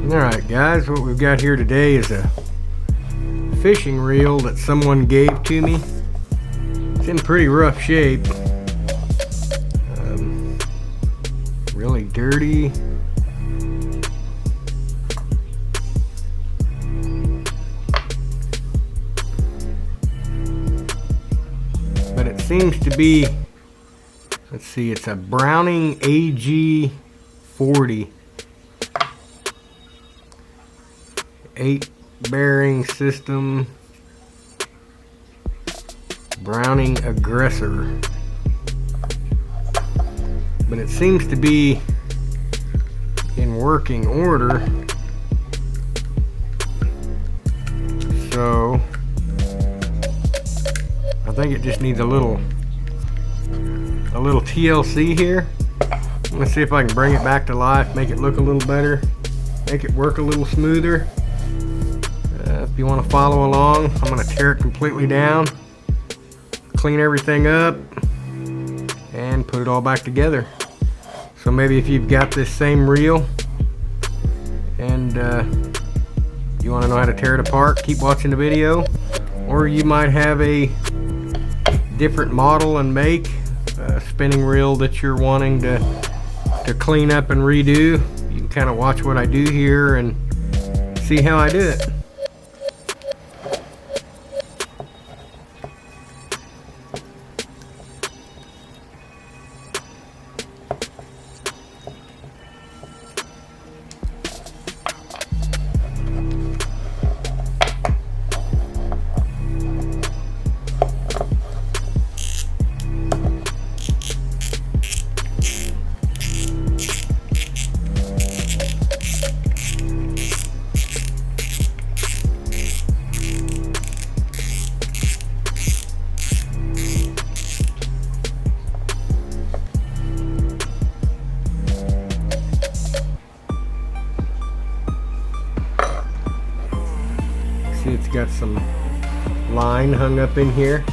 Alright guys, what we've got here today is a fishing reel that someone gave to me. It's in pretty rough shape. Really dirty. But it seems to be, let's see, it's a Browning AG40. 8 bearing system, Browning Aggressor. But it seems to be in working order, so I think it just needs a little TLC here. Let's see if I can bring it back to life, make it look a little better, make it work a little smoother. If you want to follow along, I'm going to tear it completely down, clean everything up, and put it all back together. So maybe if you've got this same reel and you want to know how to tear it apart, keep watching the video. Or you might have a different model and make, a spinning reel that you're wanting to clean up and redo. You can kind of watch what I do here and see how I do it. See, it's got some line hung up in here. Go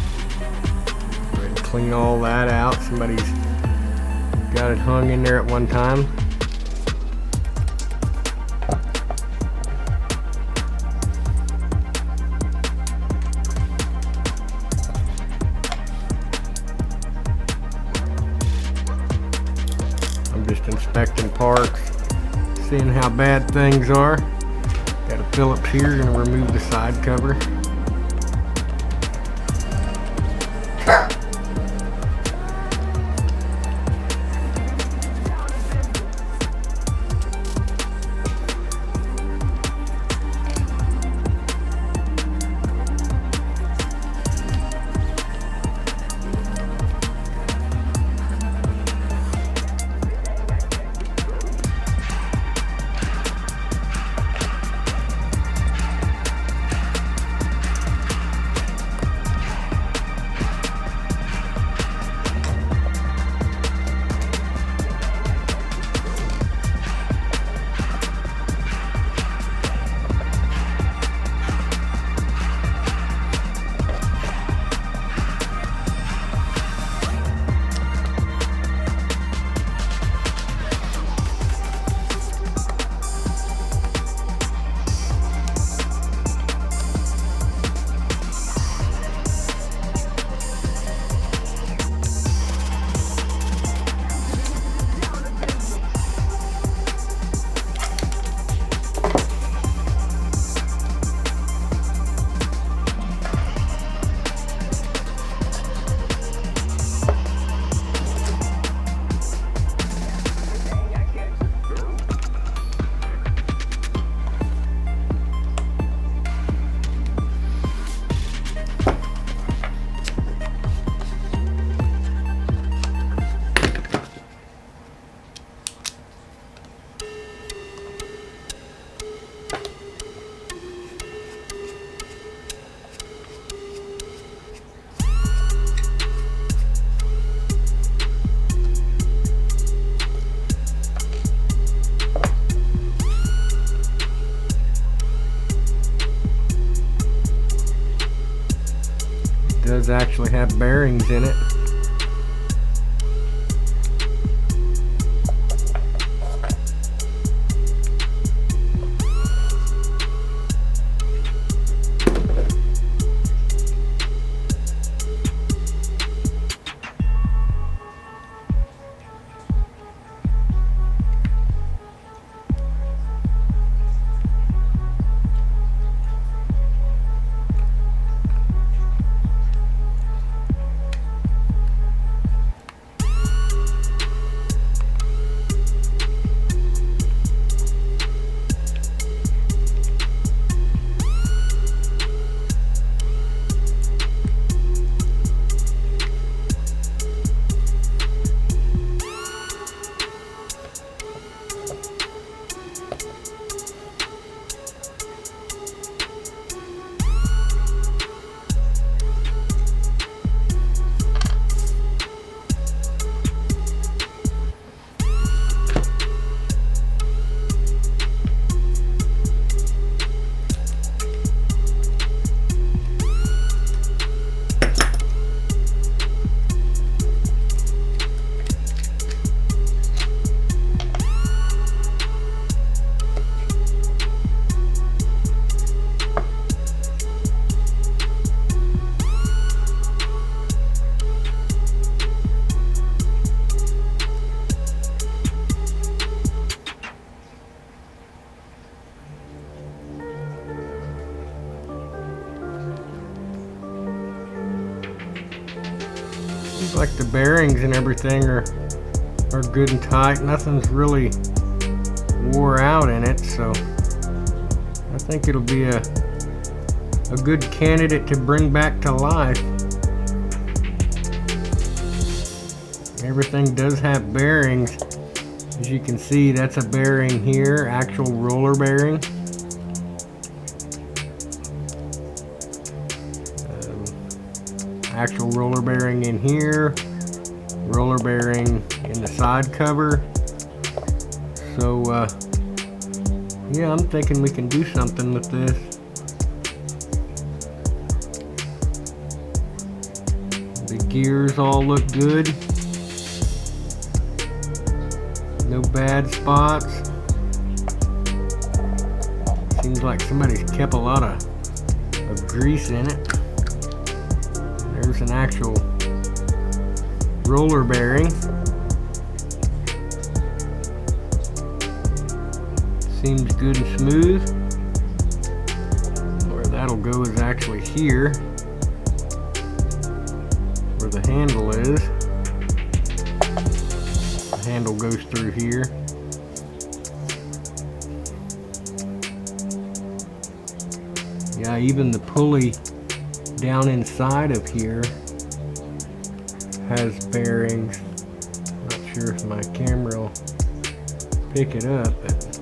ahead and clean all that out. Somebody's got it hung in there at one time. I'm just inspecting parts, seeing how bad things are. Got a Phillips here, gonna remove the side cover. does actually have bearings in it. Seems like the bearings and everything are good and tight. Nothing's really wore out in it, so I think it'll be a good candidate to bring back to life. Everything does have bearings. As you can see, that's a bearing here, actual roller bearing. Actual roller bearing in here, roller bearing in the side cover. So yeah, I'm thinking we can do something with this. The gears all look good. No bad spots. Seems like somebody's kept a lot of grease in it. There's an actual roller bearing. Seems good and smooth. Where that'll go is actually here, where the handle is. The handle goes through here. Yeah, even the pulley down inside of here has bearings. Not sure if my camera will pick it up, but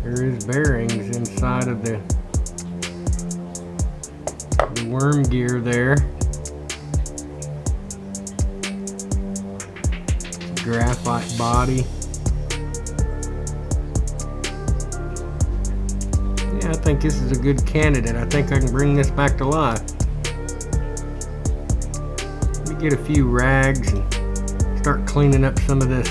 there is bearings inside of the worm gear there. Graphite body. Yeah, I think this is a good candidate. I think I can bring this back to life. Let me get a few rags and start cleaning up some of this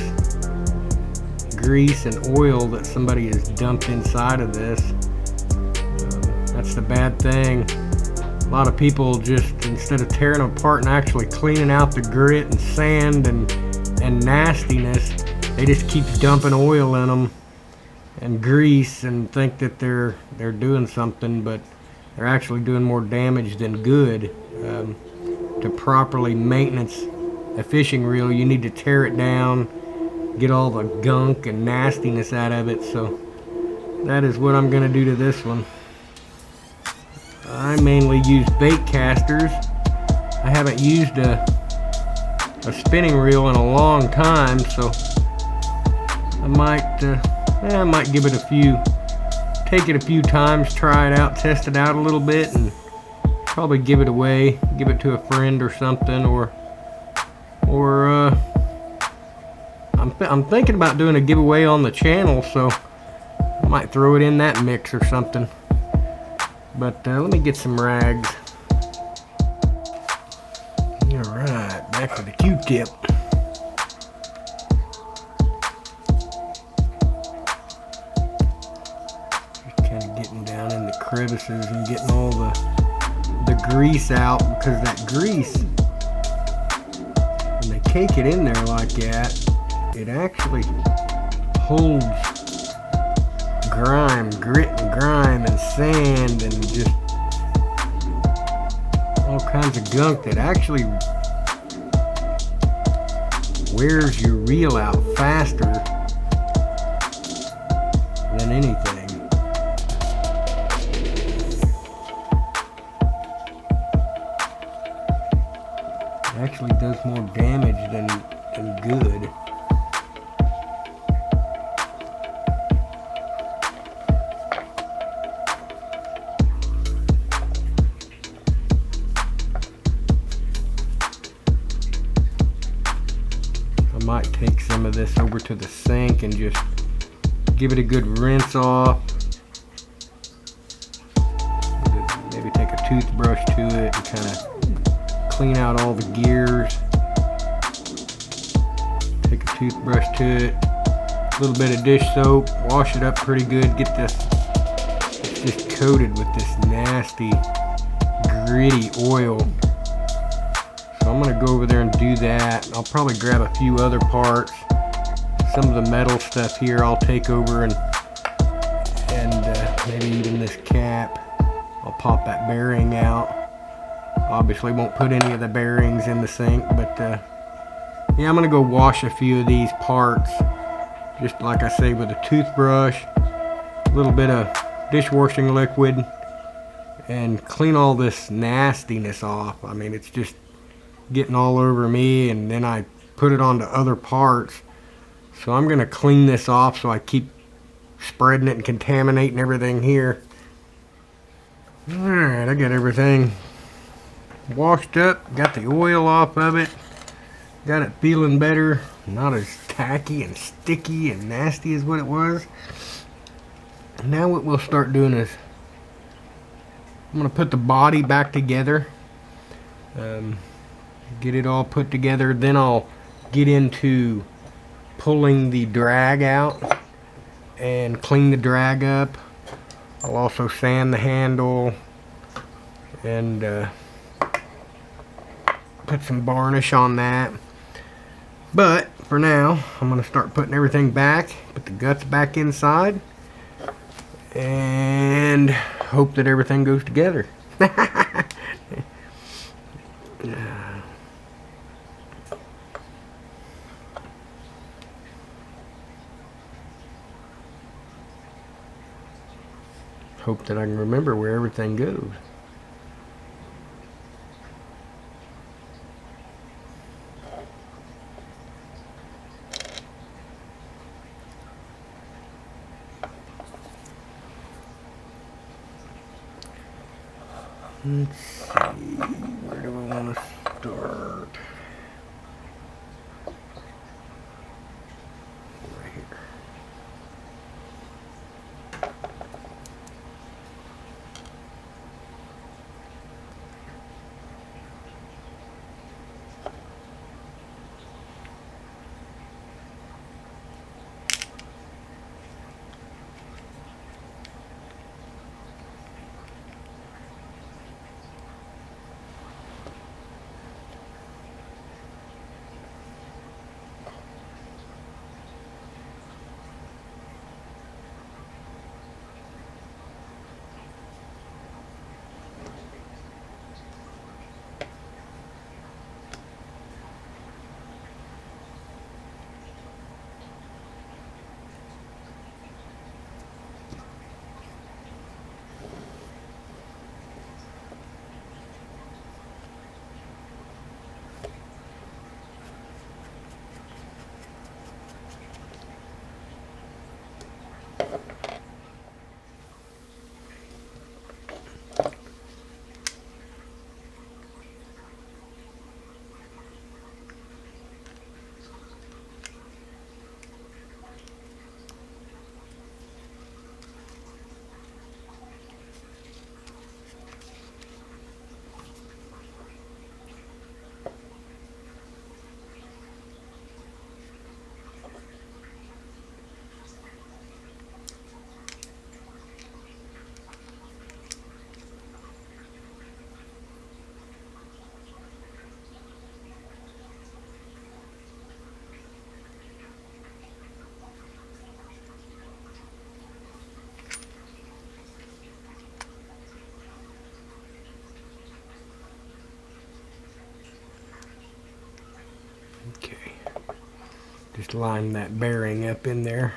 grease and oil that somebody has dumped inside of this. That's the bad thing. A lot of people just, instead of tearing them apart and actually cleaning out the grit and sand and nastiness, they just keep dumping oil in them and grease and think that they're doing something, but they're actually doing more damage than good. To properly maintenance a fishing reel, you need to tear it down, get all the gunk and nastiness out of it. So that is what I'm going to do to this one. I mainly use bait casters. I haven't used a spinning reel in a long time, so I might give it take it a few times, try it out, test it out a little bit, and probably give it away, give it to a friend or something, or I'm thinking about doing a giveaway on the channel, so I might throw it in that mix or something. But let me get some rags. Alright, back to the Q-tip. Just kind of getting down in the crevices and getting all the grease out, because that grease, when they cake it in there like that, it actually holds grit and grime and sand and just all kinds of gunk that actually wears your reel out faster than anything. It actually does more damage than good. Might take some of this over to the sink and just give it a good rinse off. Maybe take a toothbrush to it and kind of clean out all the gears. Take a toothbrush to it, a little bit of dish soap, wash it up pretty good. Get this, it's just coated with this nasty, gritty oil. So I'm going to go over there and do that. I'll probably grab a few other parts. Some of the metal stuff here I'll take over and maybe even this cap. I'll pop that bearing out. Obviously won't put any of the bearings in the sink, but yeah, I'm gonna go wash a few of these parts, just like I say, with a toothbrush, a little bit of dishwashing liquid, and clean all this nastiness off. I mean, it's just getting all over me, and then I put it onto other parts. So I'm gonna clean this off so I keep spreading it and contaminating everything here. Alright, I got everything washed up, got the oil off of it, got it feeling better, not as tacky and sticky and nasty as what it was. And now what we'll start doing is I'm going to put the body back together, get it all put together, then I'll get into pulling the drag out and clean the drag up. I'll also sand the handle and put some varnish on that. But for now, I'm going to start putting everything back, put the guts back inside, and hope that everything goes together. Hope that I can remember where everything goes. Let's see, where do I want to start? Right here. Okay, just line that bearing up in there.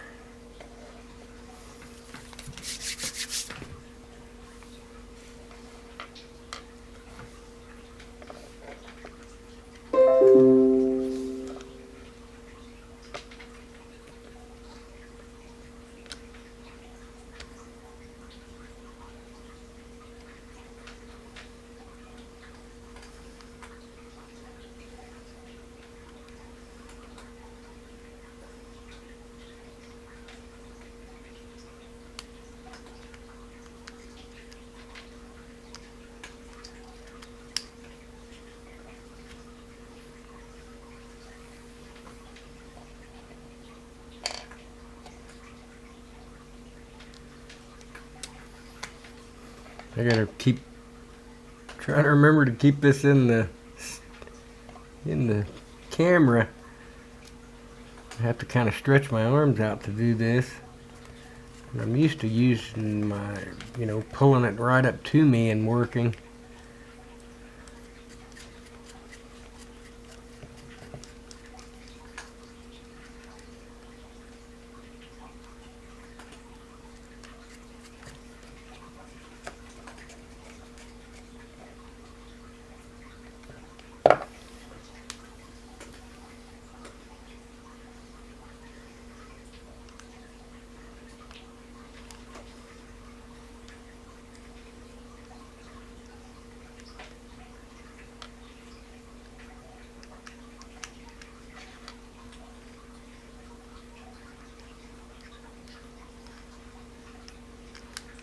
I gotta keep trying to remember to keep this in the camera. I have to kind of stretch my arms out to do this. And I'm used to using my, pulling it right up to me and working.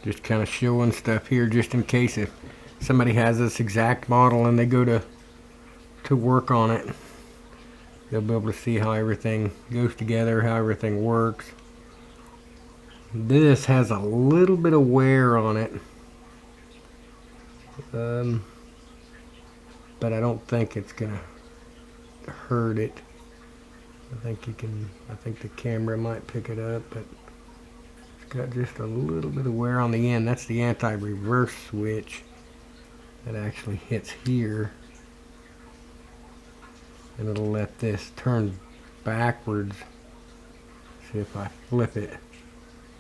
Just kind of showing stuff here just in case if somebody has this exact model and they go to work on it, they'll be able to see how everything goes together, how everything works. This has a little bit of wear on it, but I don't think it's gonna hurt it. I think the camera might pick it up, but it's got just a little bit of wear on the end. That's the anti-reverse switch that actually hits here, and it'll let this turn backwards. See if I flip it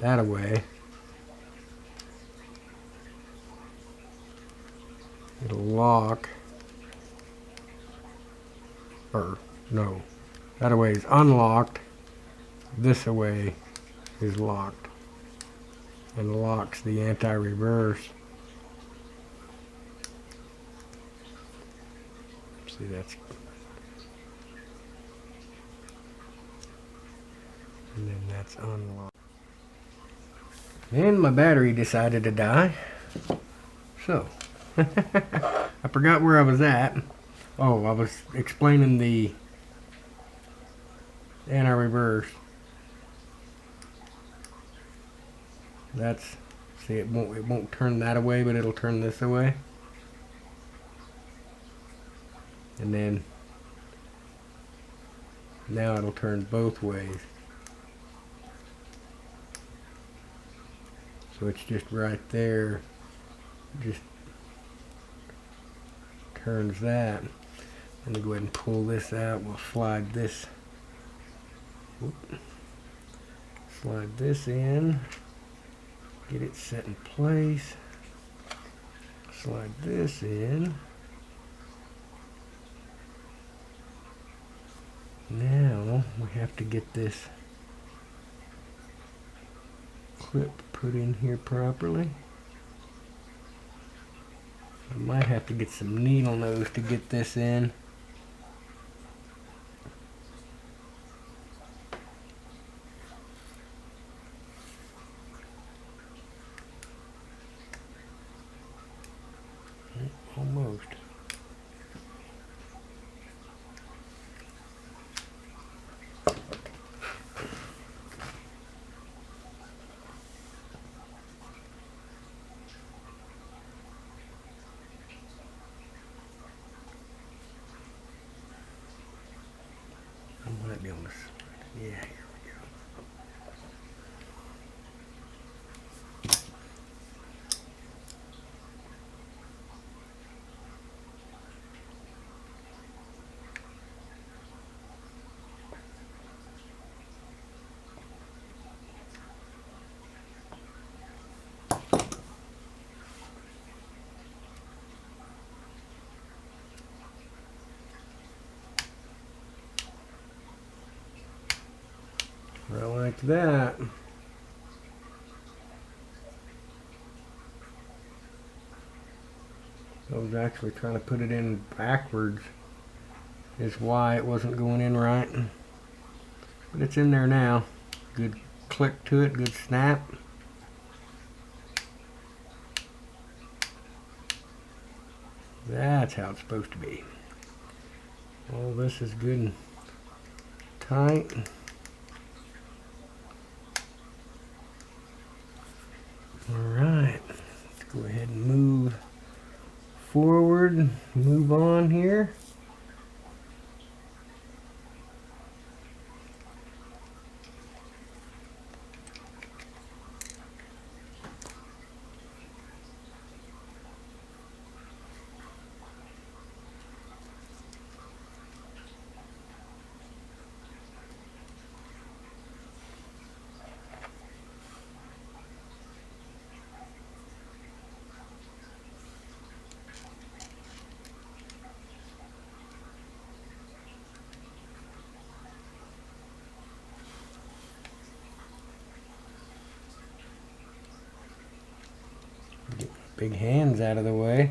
that way, it'll lock, or no, that way is unlocked, this way is locked, and locks the anti-reverse. See, that's, and then that's unlocked. And my battery decided to die. So, I forgot where I was at. Oh, I was explaining the anti-reverse. That's, see, it won't turn that away, but it'll turn this away. And then now it'll turn both ways. So it's just right there, just turns that. And to go ahead and pull this out, we'll slide this, slide this in, get it set in place, slide this in. Now we have to get this clip put in here properly. I might have to get some needle nose to get this in. Almost. I might be on this. Yeah, here we go. Right like that. I was actually trying to put it in backwards, is why it wasn't going in right. But it's in there now. Good click to it, good snap. That's how it's supposed to be. All this is good and tight. Alright, let's go ahead and move forward, move on here. Get big hands out of the way.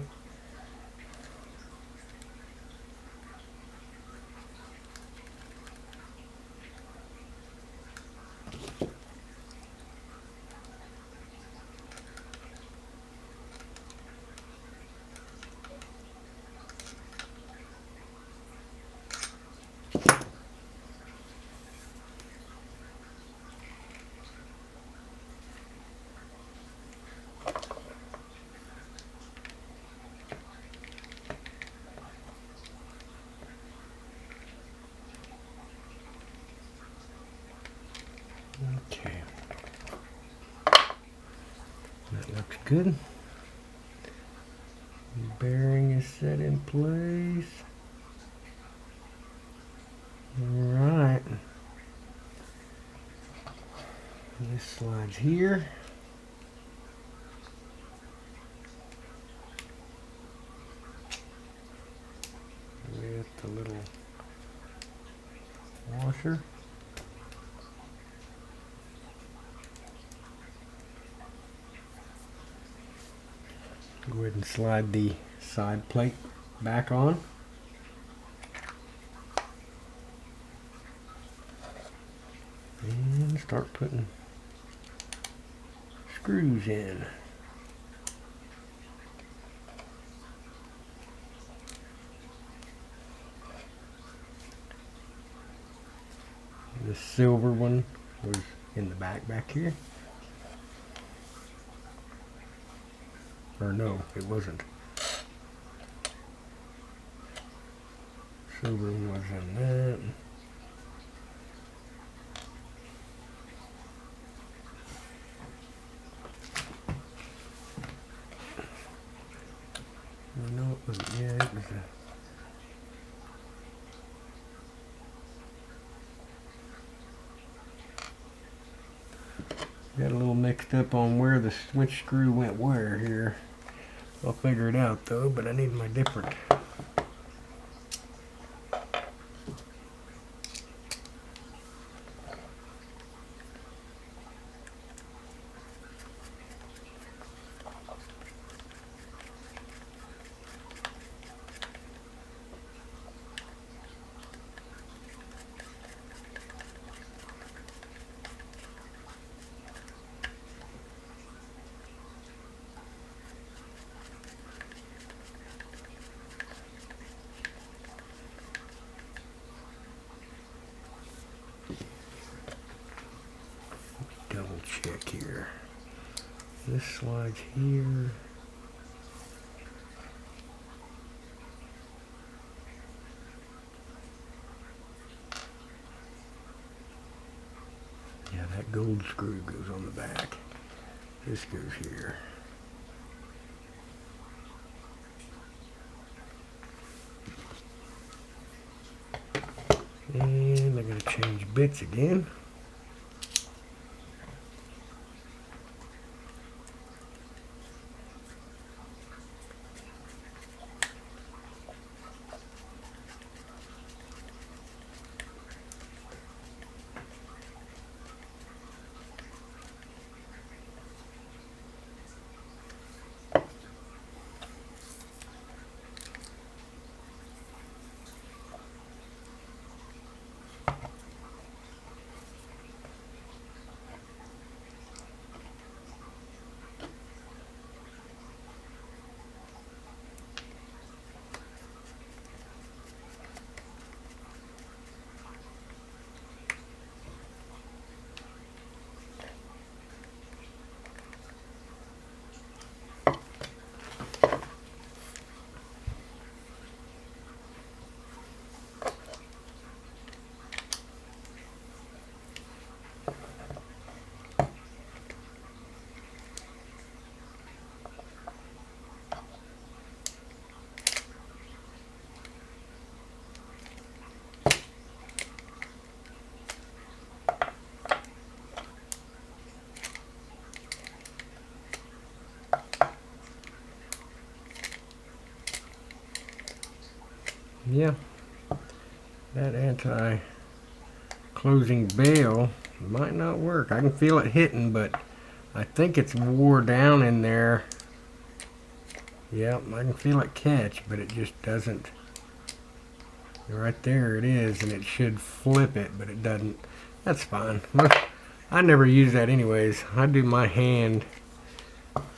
That looks good. Bearing is set in place. Alright. This slides here. With the little washer. Go ahead and slide the side plate back on. And start putting screws in. The silver one was in the back here. Or no, it wasn't. Silver one was in that. No, it wasn't. Yeah, it was a... Got a little mixed up on where the switch screw went where here. I'll figure it out though, but I need my different. Double check here. This slides here. Yeah, that gold screw goes on the back. This goes here. And I'm going to change bits again. Yeah, that anti-closing bail might not work. I can feel it hitting, but I think it's wore down in there. Yep, I can feel it catch, but it just doesn't. Right there it is, and it should flip it, but it doesn't. That's fine. I never use that anyways. I do my hand.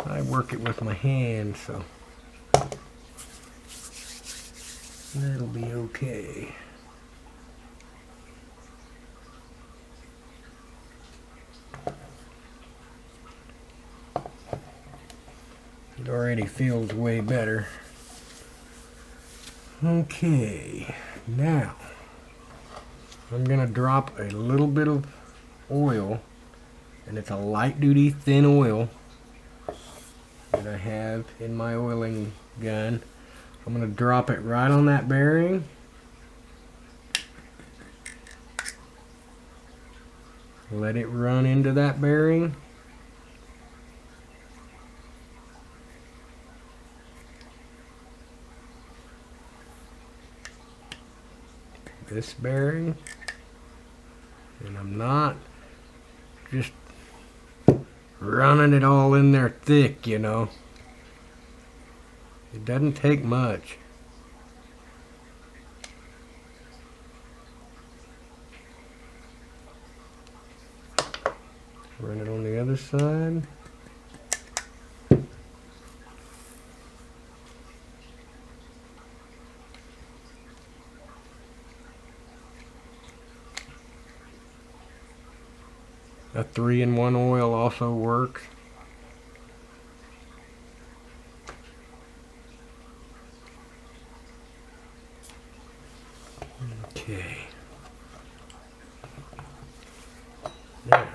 I work it with my hand, so that'll be okay. It already feels way better. Okay, now I'm gonna drop a little bit of oil, and it's a light duty thin oil, that I have in my oiling gun. I'm going to drop it right on that bearing. Let it run into that bearing. This bearing. And I'm not just running it all in there thick, you know. It doesn't take much. Run it on the other side. A 3-in-1 oil also works. Okay. Now,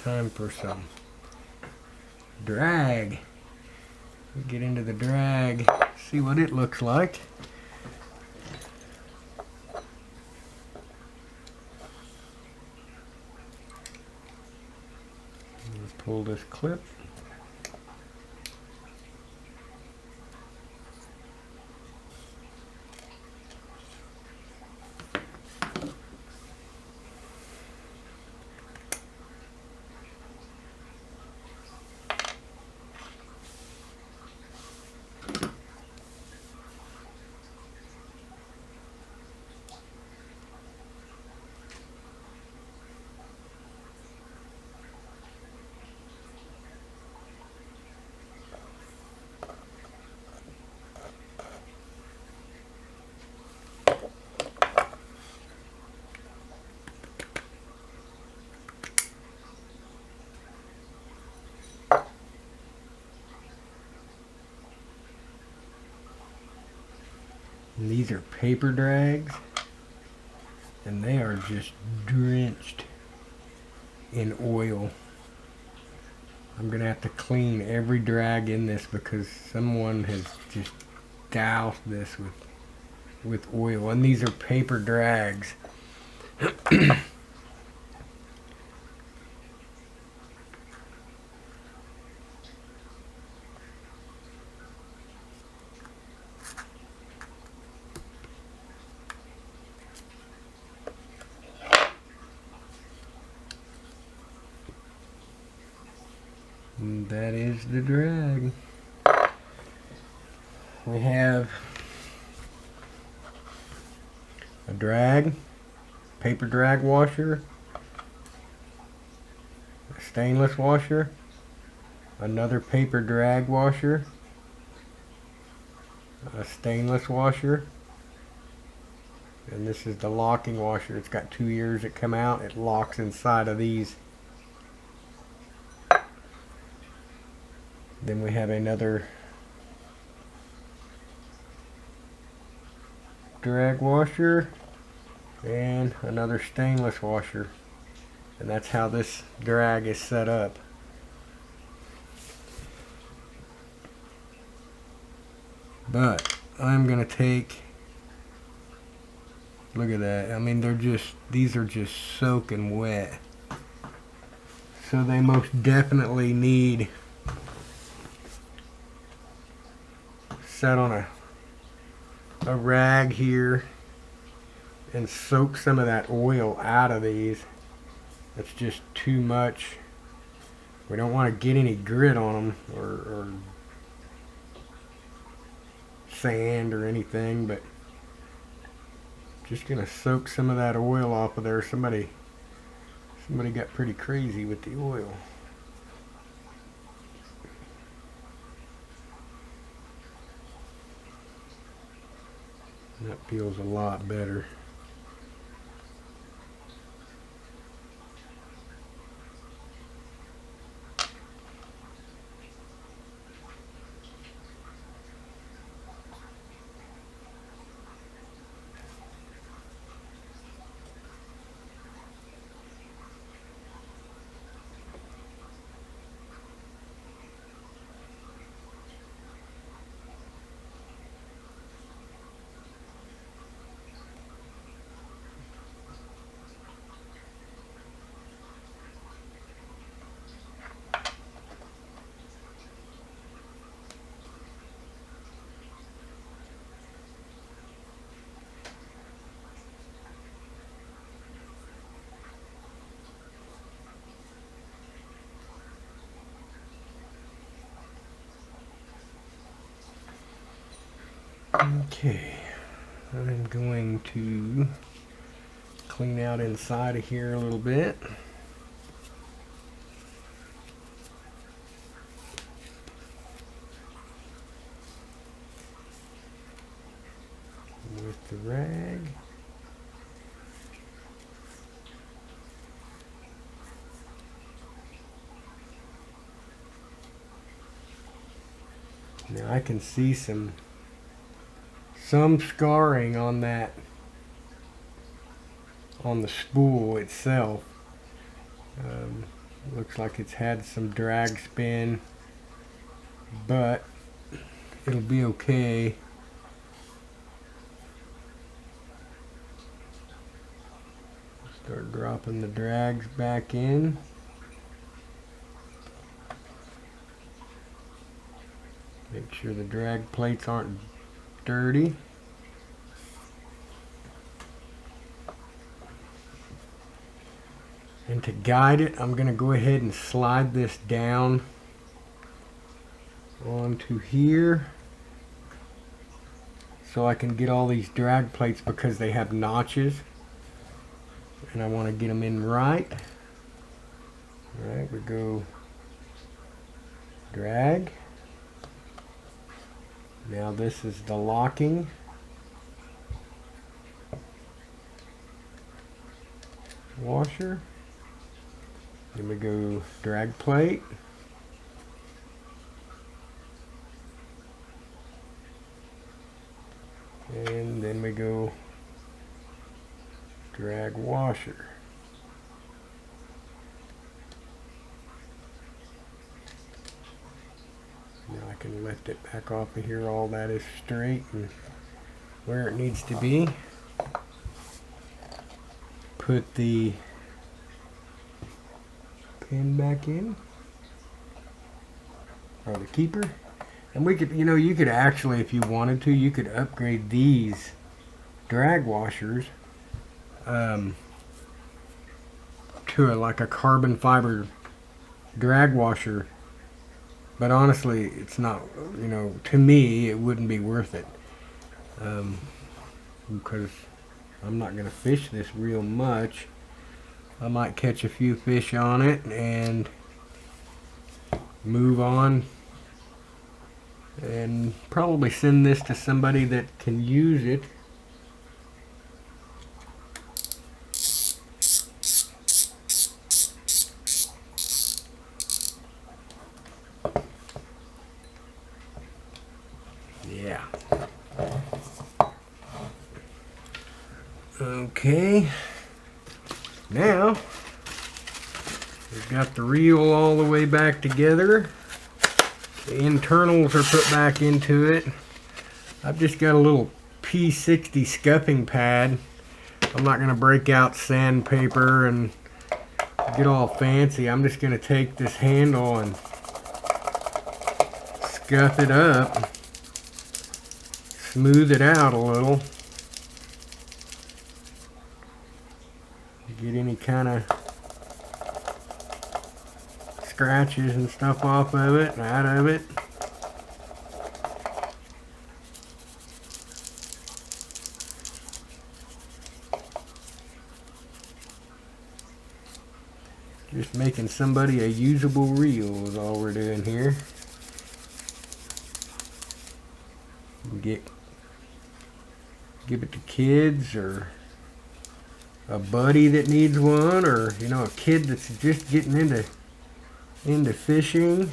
time for some drag. Get into the drag, see what it looks like. Pull this clip. And these are paper drags, and they are just drenched in oil. I'm gonna have to clean every drag in this because someone has just doused this with oil, and these are paper drags. And that is the drag. We have a drag, paper drag washer, a stainless washer, another paper drag washer, a stainless washer, and this is the locking washer. It's got 2 ears that come out. It locks inside of these. Then we have another drag washer and another stainless washer, and that's how this drag is set up. But I'm gonna take, look at that, I mean these are just soaking wet, so they most definitely need set on a rag here and soak some of that oil out of these. That's just too much. We don't want to get any grit on them or sand or anything, but just gonna soak some of that oil off of there. Somebody got pretty crazy with the oil. That feels a lot better. Okay, I'm going to clean out inside of here a little bit. With the rag. Now I can see some scarring on that, on the spool itself. Looks like it's had some drag spin, but it'll be okay. Start dropping the drags back in. Make sure the drag plates aren't dirty. And to guide it, I'm going to go ahead and slide this down onto here so I can get all these drag plates because they have notches. And I want to get them in right. Alright, we go drag. Now this is the locking. Washer. Then we go drag plate. And then we go drag washer. Now I can lift it back off of here. All that is straight and where it needs to be. Put the pin back in, or the keeper. And we could, you could actually, if you wanted to, you could upgrade these drag washers to like a carbon fiber drag washer, but honestly it's not, to me it wouldn't be worth it, because I'm not going to fish this real much. I might catch a few fish on it and move on and probably send this to somebody that can use it. Yeah. Okay. Now we've got the reel all the way back together. The internals are put back into it. I've just got a little P60 scuffing pad. I'm not going to break out sandpaper and get all fancy. I'm just going to take this handle and scuff it up, smooth it out a little, get any kind of scratches and stuff off of it and out of it. Just making somebody a usable reel is all we're doing here. Give it to kids, or a buddy that needs one, or a kid that's just getting into fishing.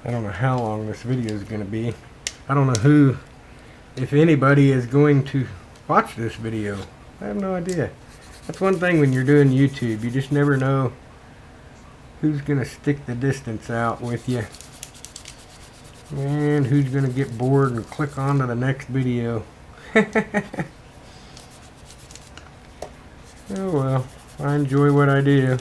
I don't know how long this video is going to be. I don't know who if anybody is going to watch this video. I have no idea. That's one thing when you're doing YouTube. You just never know who's going to stick the distance out with you. And who's going to get bored and click on to the next video. Oh well, I enjoy what I do.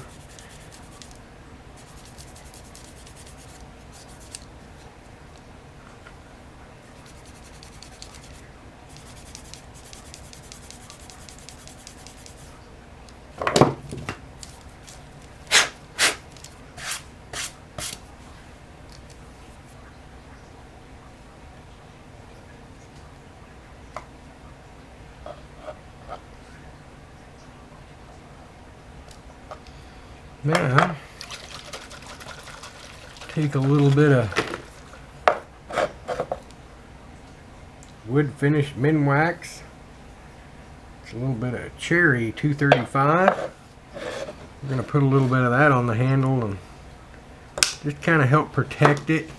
Now, take a little bit of wood finish Minwax. It's a little bit of cherry 235. We're going to put a little bit of that on the handle and just kind of help protect it.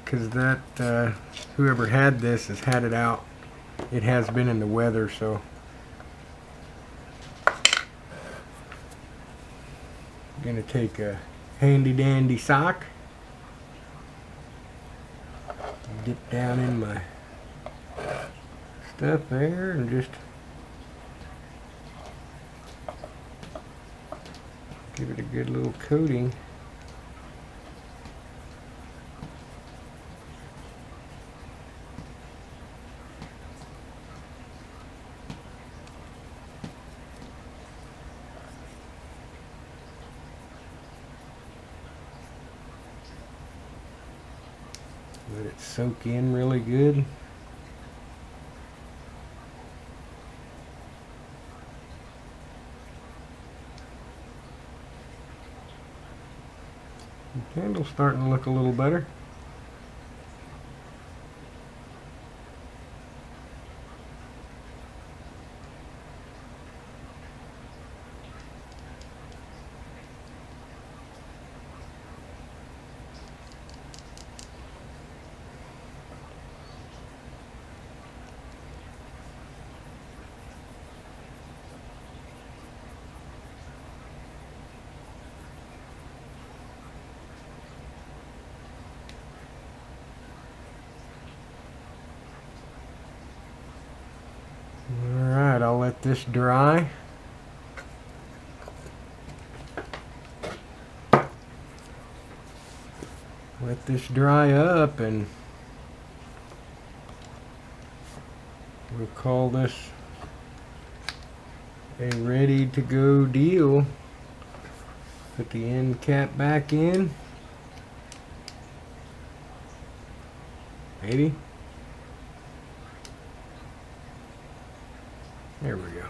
Because that, whoever had this has had it out. It has been in the weather, so. Gonna take a handy dandy sock, dip down in my stuff there and just give it a good little coating. Let it soak in really good. The handle's starting to look a little better. Alright, I'll let this dry. Let this dry up and we'll call this a ready to go deal. Put the end cap back in. Maybe. There we go.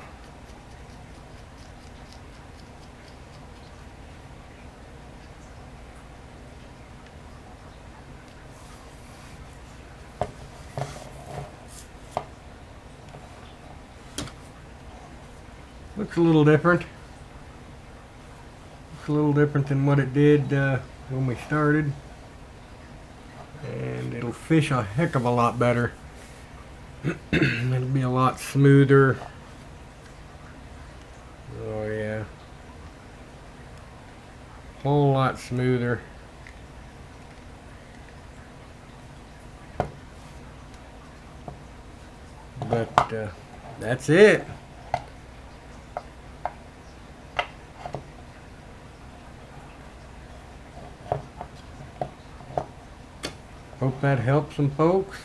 Looks a little different. Looks a little different than what it did when we started. And it'll fish a heck of a lot better. It'll be a lot smoother. Oh yeah. Whole lot smoother. But that's it. Hope that helped some folks,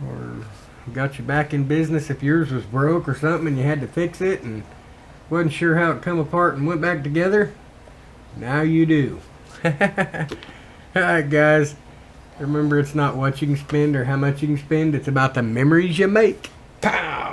or got you back in business if yours was broke or something and you had to fix it and wasn't sure how it come apart and went back together. Now you do. Alright guys, remember it's not what you can spend or how much you can spend, it's about the memories you make. Pow!